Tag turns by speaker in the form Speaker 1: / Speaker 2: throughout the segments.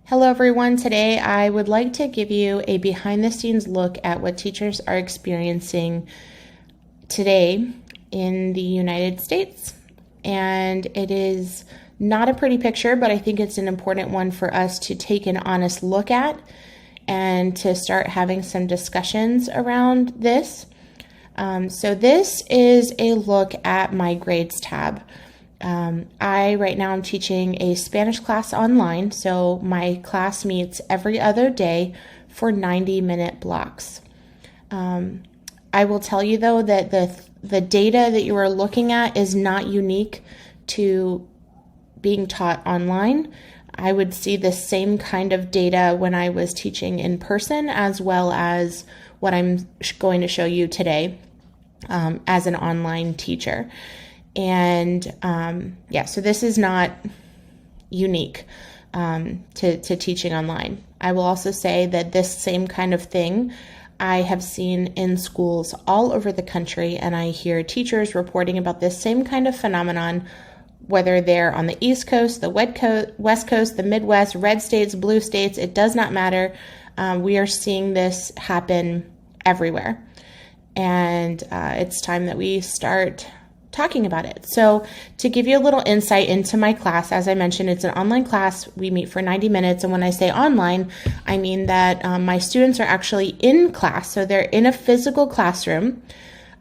Speaker 1: Hello everyone. Today I would like to give you a behind the scenes look at what teachers are experiencing today in the United States. And it is not a pretty picture, but I think it's an important one for us to take an honest look at and to start having some discussions around this. So this is a look at my grades tab. Right now I'm teaching a Spanish class online, so my class meets every other day for 90-minute blocks. I will tell you though that the data that you are looking at is not unique to being taught online. I would see the same kind of data when I was teaching in person, as well as what I'm going to show you today as an online teacher. And so this is not unique to teaching online. I will also say that this same kind of thing I have seen in schools all over the country, and I hear teachers reporting about this same kind of phenomenon, whether they're on the East Coast, the West Coast, the Midwest, red states, blue states, it does not matter. We are seeing this happen everywhere. And it's time that we start talking about it. So to give you a little insight into my class, as I mentioned, it's an online class. We meet for 90 minutes. And when I say online, I mean that my students are actually in class. So they're in a physical classroom.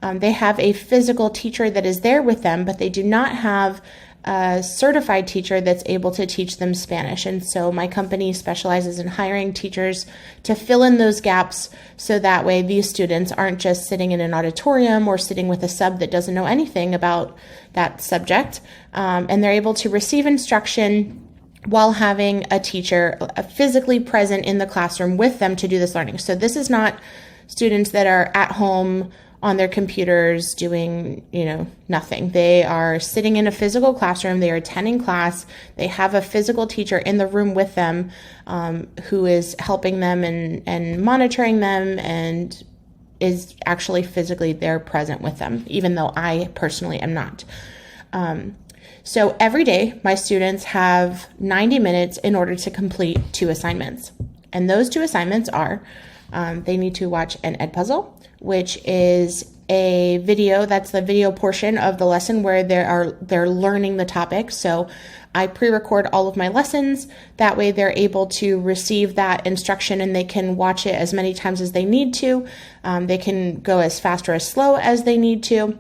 Speaker 1: They have a physical teacher that is there with them, but they do not have a certified teacher that's able to teach them Spanish. And so my company specializes in hiring teachers to fill in those gaps, so that way these students aren't just sitting in an auditorium or sitting with a sub that doesn't know anything about that subject, and they're able to receive instruction while having a teacher physically present in the classroom with them to do this learning. So this is not students that are at home on their computers doing, nothing. They are sitting in a physical classroom. They are attending class. They have a physical teacher in the room with them who is helping them and monitoring them and is actually physically there present with them, even though I personally am not. So every day, my students have 90 minutes in order to complete 2 assignments. And those 2 assignments are, they need to watch an Edpuzzle, which is a video. That's the video portion of the lesson where they're learning the topic. So I pre-record all of my lessons. That way they're able to receive that instruction and they can watch it as many times as they need to. They can go as fast or as slow as they need to.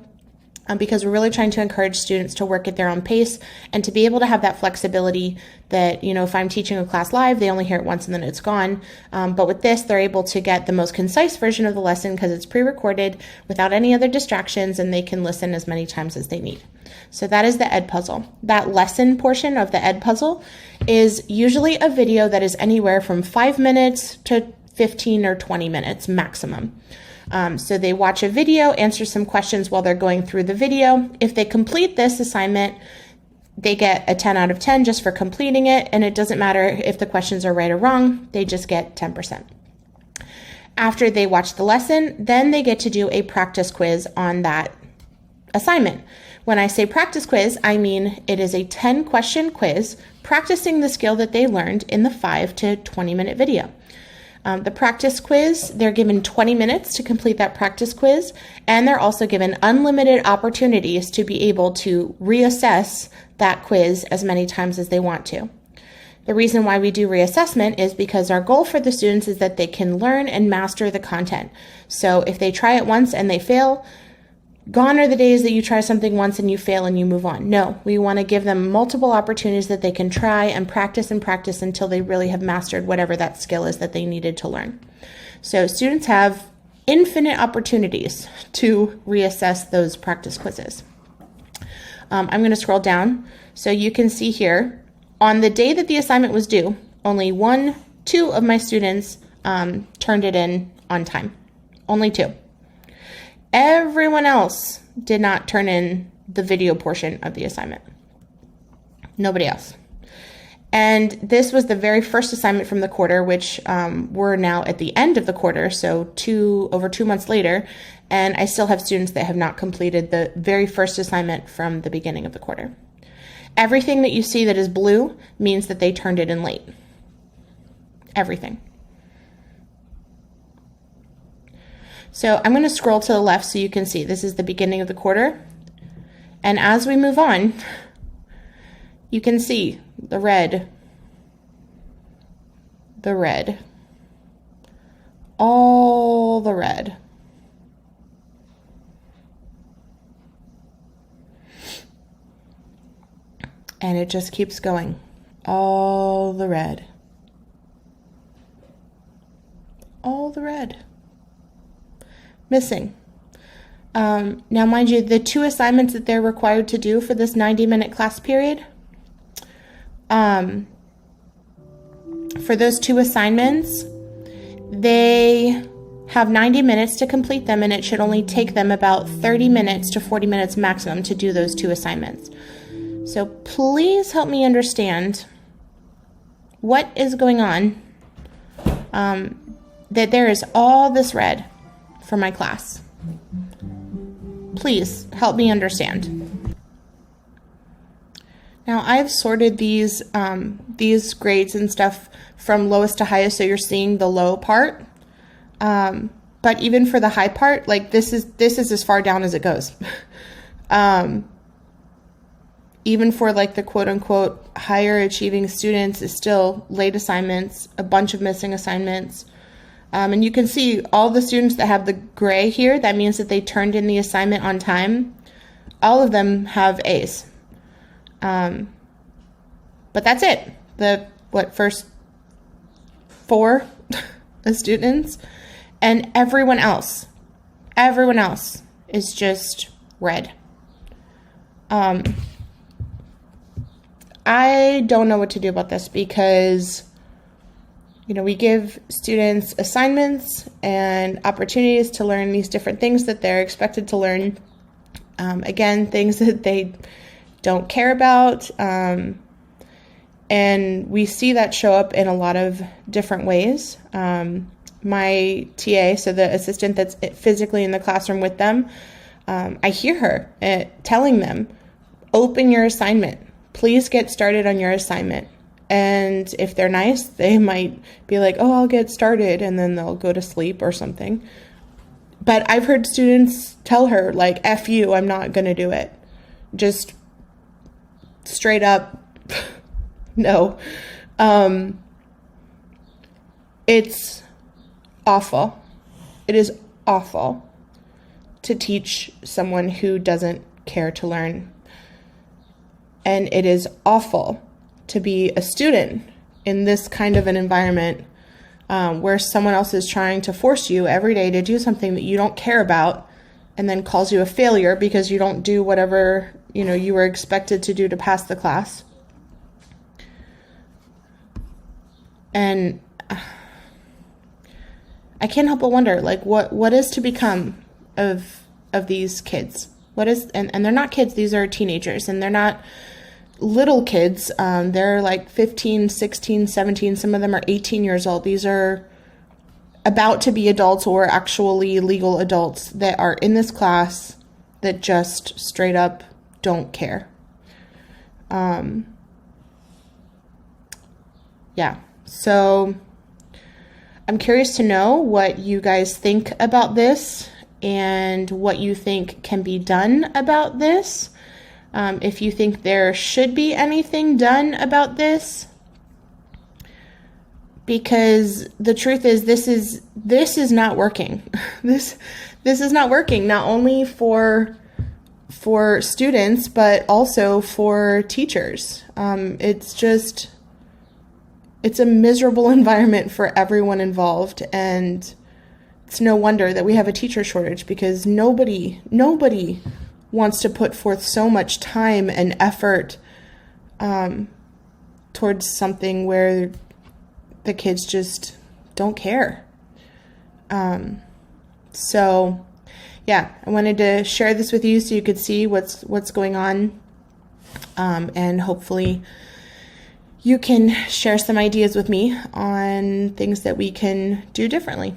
Speaker 1: Because we're really trying to encourage students to work at their own pace and to be able to have that flexibility that, if I'm teaching a class live, they only hear it once and then it's gone. But with this, they're able to get the most concise version of the lesson because it's pre-recorded without any other distractions, and they can listen as many times as they need. So that is the Edpuzzle. That lesson portion of the Edpuzzle is usually a video that is anywhere from 5 minutes to 15 or 20 minutes maximum. So they watch a video, answer some questions while they're going through the video. If they complete this assignment, they get a 10 out of 10 just for completing it, and it doesn't matter if the questions are right or wrong, they just get 10%. After they watch the lesson, then they get to do a practice quiz on that assignment. When I say practice quiz, I mean it is a 10-question quiz practicing the skill that they learned in the 5 to 20-minute video. The practice quiz, they're given 20 minutes to complete that practice quiz, and they're also given unlimited opportunities to be able to reassess that quiz as many times as they want to. The reason why we do reassessment is because our goal for the students is that they can learn and master the content. So if they try it once and they fail, gone are the days that you try something once and you fail and you move on. No, we want to give them multiple opportunities that they can try and practice until they really have mastered whatever that skill is that they needed to learn. So students have infinite opportunities to reassess those practice quizzes. I'm going to scroll down so you can see here, on the day that the assignment was due, only 2 of my students turned it in on time. Only 2. Everyone else did not turn in the video portion of the assignment. Nobody else. And this was the very first assignment from the quarter, which we're now at the end of the quarter, so over 2 months later, and I still have students that have not completed the very first assignment from the beginning of the quarter. Everything that you see that is blue means that they turned it in late. everything. So I'm going to scroll to the left so you can see this is the beginning of the quarter. And as we move on, you can see the red, all the red. And it just keeps going, all the red, all the red. Missing. Now, mind you, the 2 assignments that they're required to do for this 90-minute class period, for those 2 assignments, they have 90 minutes to complete them, and it should only take them about 30 minutes to 40 minutes maximum to do those 2 assignments. So please help me understand what is going on, that there is all this red for my class. Please help me understand. Now I've sorted these grades and stuff from lowest to highest, so you're seeing the low part. But even for the high part, like this is as far down as it goes. Even for like the quote unquote higher achieving students, is still late assignments, a bunch of missing assignments. And you can see all the students that have the gray here, that means that they turned in the assignment on time. All of them have A's. But that's it. The first 4 students, and everyone else is just red. I don't know what to do about this because, we give students assignments and opportunities to learn these different things that they're expected to learn. Again, things that they don't care about. And we see that show up in a lot of different ways. My TA, so the assistant that's physically in the classroom with them, I hear her telling them, open your assignment. Please get started on your assignment. And if they're nice, they might be like, oh, I'll get started, and then they'll go to sleep or something. But I've heard students tell her, like, F you, I'm not going to do it. Just straight up, no. It's awful. It is awful to teach someone who doesn't care to learn. And it is awful to be a student in this kind of an environment where someone else is trying to force you every day to do something that you don't care about and then calls you a failure because you don't do whatever, you were expected to do to pass the class. And I can't help but wonder, like, what is to become of these kids? What is, and they're not kids, these are teenagers, and they're not little kids. They're like 15, 16, 17. Some of them are 18 years old. These are about to be adults or actually legal adults that are in this class that just straight up don't care. Yeah. So I'm curious to know what you guys think about this and what you think can be done about this. If you think there should be anything done about this, because the truth is this is not working. This is not working, not only for students, but also for teachers. It's a miserable environment for everyone involved, and it's no wonder that we have a teacher shortage, because nobody wants to put forth so much time and effort towards something where the kids just don't care. So yeah, I wanted to share this with you so you could see what's going on, and hopefully you can share some ideas with me on things that we can do differently.